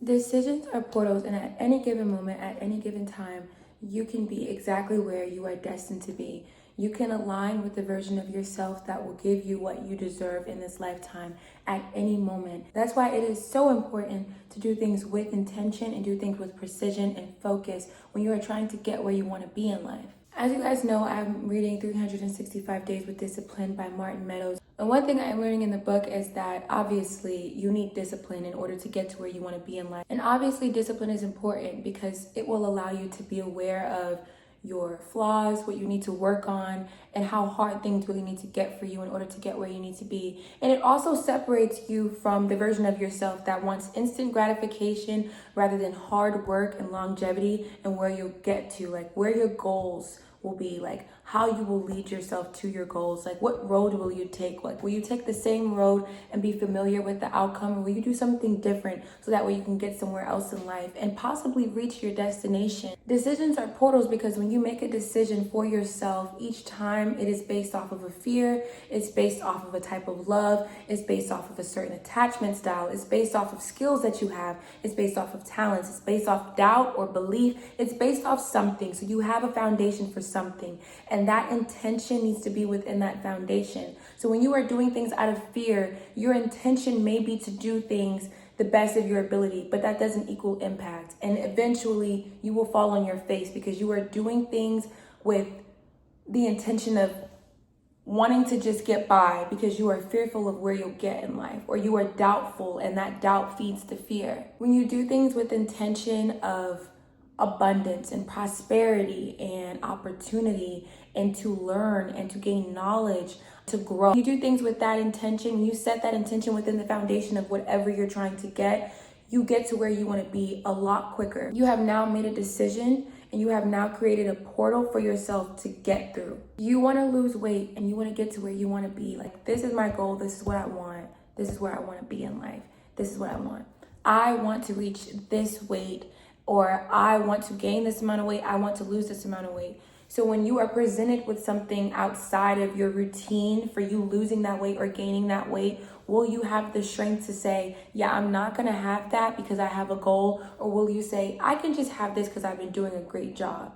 Decisions are portals, and at any given moment, at any given time, you can be exactly where you are destined to be. You can align with the version of yourself that will give you what you deserve in this lifetime at any moment. That's why it is so important to do things with intention and do things with precision and focus when you are trying to get where you want to be in life. As you guys know, I'm reading 365 Days with Discipline by Martin Meadows. And one thing I'm learning in the book is that obviously you need discipline in order to get to where you want to be in life. And obviously discipline is important because it will allow you to be aware of your flaws, what you need to work on, and how hard things really need to get for you in order to get where you need to be. And it also separates you from the version of yourself that wants instant gratification rather than hard work and longevity, and where you'll get to, like where your goals will be, like how you will lead yourself to your goals. Like what road will you take? Like will you take the same road and be familiar with the outcome, or will you do something different so that way you can get somewhere else in life and possibly reach your destination? Decisions are portals because when you make a decision for yourself, each time it is based off of a fear, it's based off of a type of love, it's based off of a certain attachment style, it's based off of skills that you have, it's based off of talents, it's based off doubt or belief, it's based off something. So you have a foundation for something, and that intention needs to be within that foundation. So when you are doing things out of fear, your intention may be to do things the best of your ability, but that doesn't equal impact. And eventually you will fall on your face because you are doing things with the intention of wanting to just get by because you are fearful of where you'll get in life, or you are doubtful, and that doubt feeds the fear. When you do things with intention of abundance and prosperity and opportunity, and to learn and to gain knowledge, to grow, you do things with that intention. When you set that intention within the foundation of whatever you're trying to get, you get to where you want to be a lot quicker. You have now made a decision, and you have now created a portal for yourself to get through. You want to lose weight and you want to get to where you want to be. Like, this is my goal. This is what I want. This is where I want to be in life. This is what I want. I want to reach this weight, or I want to gain this amount of weight. I want to lose this amount of weight. So when you are presented with something outside of your routine for you losing that weight or gaining that weight, will you have the strength to say, yeah, I'm not going to have that because I have a goal? Or will you say, I can just have this because I've been doing a great job?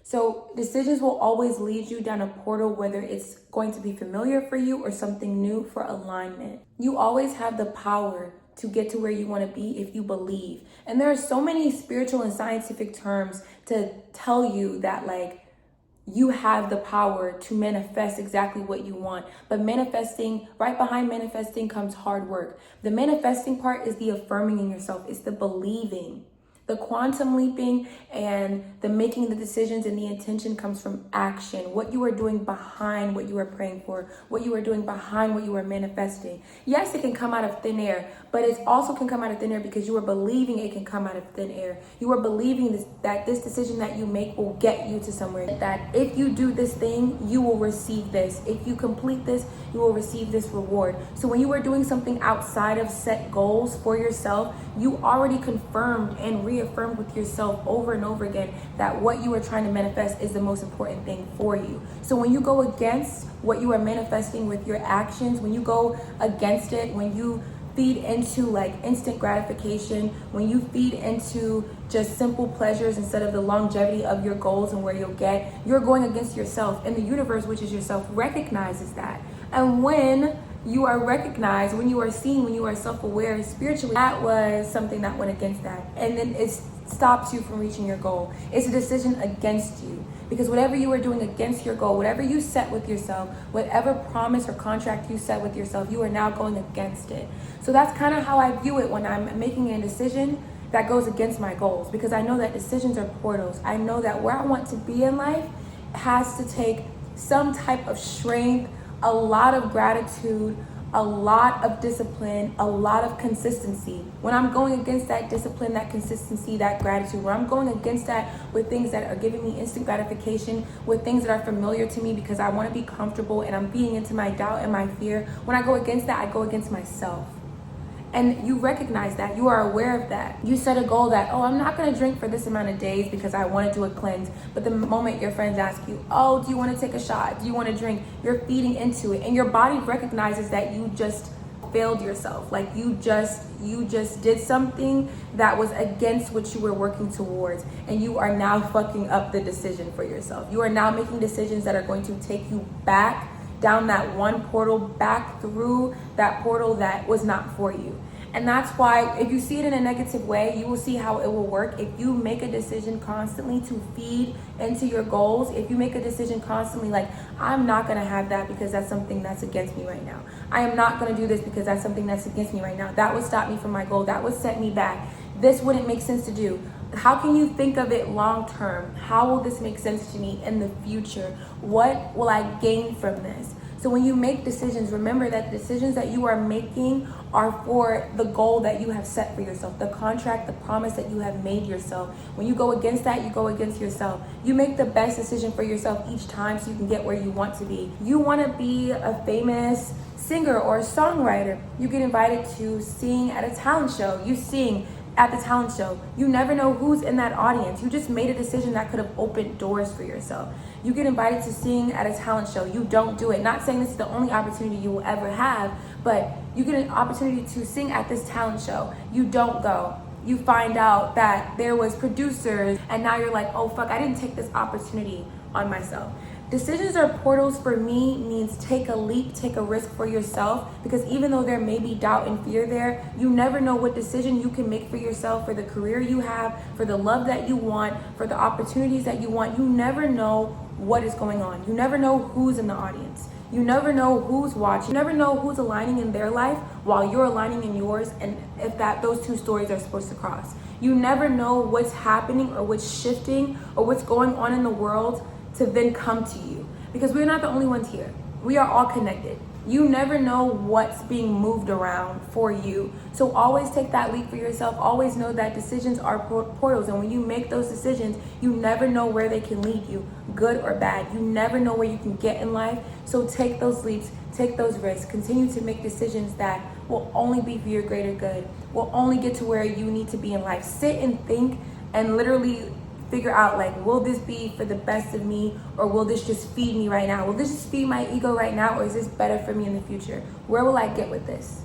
So decisions will always lead you down a portal, whether it's going to be familiar for you or something new for alignment. You always have the power to get to where you want to be if you believe. And there are so many spiritual and scientific terms to tell you that, like, you have the power to manifest exactly what you want. But manifesting, right behind manifesting comes hard work. The manifesting part is the affirming in yourself. It's the believing. The quantum leaping and the making the decisions and the intention comes from action. What you are doing behind what you are praying for, what you are doing behind what you are manifesting. Yes, it can come out of thin air, but it also can come out of thin air because you are believing it can come out of thin air. You are believing that this decision that you make will get you to somewhere. That if you do this thing, you will receive this. If you complete this, you will receive this reward. So when you are doing something outside of set goals for yourself, you already confirmed and reaffirmed with yourself over and over again that what you are trying to manifest is the most important thing for you. So when you go against what you are manifesting with your actions, when you go against it, when you feed into like instant gratification, when you feed into just simple pleasures instead of the longevity of your goals and where you'll get, you're going against yourself. And the universe, which is yourself, recognizes that. And when you are recognized, when you are seen, when you are self-aware spiritually, that was something that went against that. And then it stops you from reaching your goal. It's a decision against you. Because whatever you are doing against your goal, whatever you set with yourself, whatever promise or contract you set with yourself, you are now going against it. So that's kind of how I view it when I'm making a decision that goes against my goals. Because I know that decisions are portals. I know that where I want to be in life has to take some type of strength, a lot of gratitude, a lot of discipline, a lot of consistency. When I'm going against that discipline, that consistency, that gratitude, when I'm going against that with things that are giving me instant gratification, with things that are familiar to me because I want to be comfortable and I'm feeding into my doubt and my fear, when I go against that, I go against myself. And you recognize that, you are aware of that. You set a goal that, oh, I'm not gonna drink for this amount of days because I wanna do a cleanse. But the moment your friends ask you, oh, do you wanna take a shot? Do you wanna drink? You're feeding into it. And your body recognizes that you just failed yourself. Like you just did something that was against what you were working towards, and you are now fucking up the decision for yourself. You are now making decisions that are going to take you back down that one portal, back through that portal that was not for you. And that's why if you see it in a negative way, you will see how it will work. If you make a decision constantly to feed into your goals, if you make a decision constantly like, I'm not gonna have that because that's something that's against me right now. I am not gonna do this because that's something that's against me right now. That would stop me from my goal. That would set me back. This wouldn't make sense to do. How can you think of it long term? How will this make sense to me in the future? What will I gain from this? So when you make decisions, remember that the decisions that you are making are for the goal that you have set for yourself, the contract, the promise that you have made yourself. When you go against that, you go against yourself. You make the best decision for yourself each time so you can get where you want to be. You want to be a famous singer or a songwriter. You get invited to sing at a talent show. You sing at the talent show. You never know who's in that audience. You just made a decision that could have opened doors for yourself. You get invited to sing at a talent show. You don't do it. Not saying this is the only opportunity you will ever have, but you get an opportunity to sing at this talent show. You don't go. You find out that there was producers, and now you're like, oh fuck, I didn't take this opportunity on myself. Decisions are portals for me means take a leap, take a risk for yourself, because even though there may be doubt and fear there, you never know what decision you can make for yourself, for the career you have, for the love that you want, for the opportunities that you want. You never know what is going on. You never know who's in the audience. You never know who's watching. You never know who's aligning in their life while you're aligning in yours, and if those two stories are supposed to cross. You never know what's happening or what's shifting or what's going on in the world to then come to you, because we're not the only ones here. We are all connected. You never know what's being moved around for you. So always take that leap for yourself. Always know that decisions are portals, and when you make those decisions, you never know where they can lead you, good or bad. You never know where you can get in life. So take those leaps, take those risks, continue to make decisions that will only be for your greater good, will only get to where you need to be in life. Sit and think and literally figure out, like, will this be for the best of me, or will this just feed me right now? Will this just feed my ego right now, or is this better for me in the future? Where will I get with this?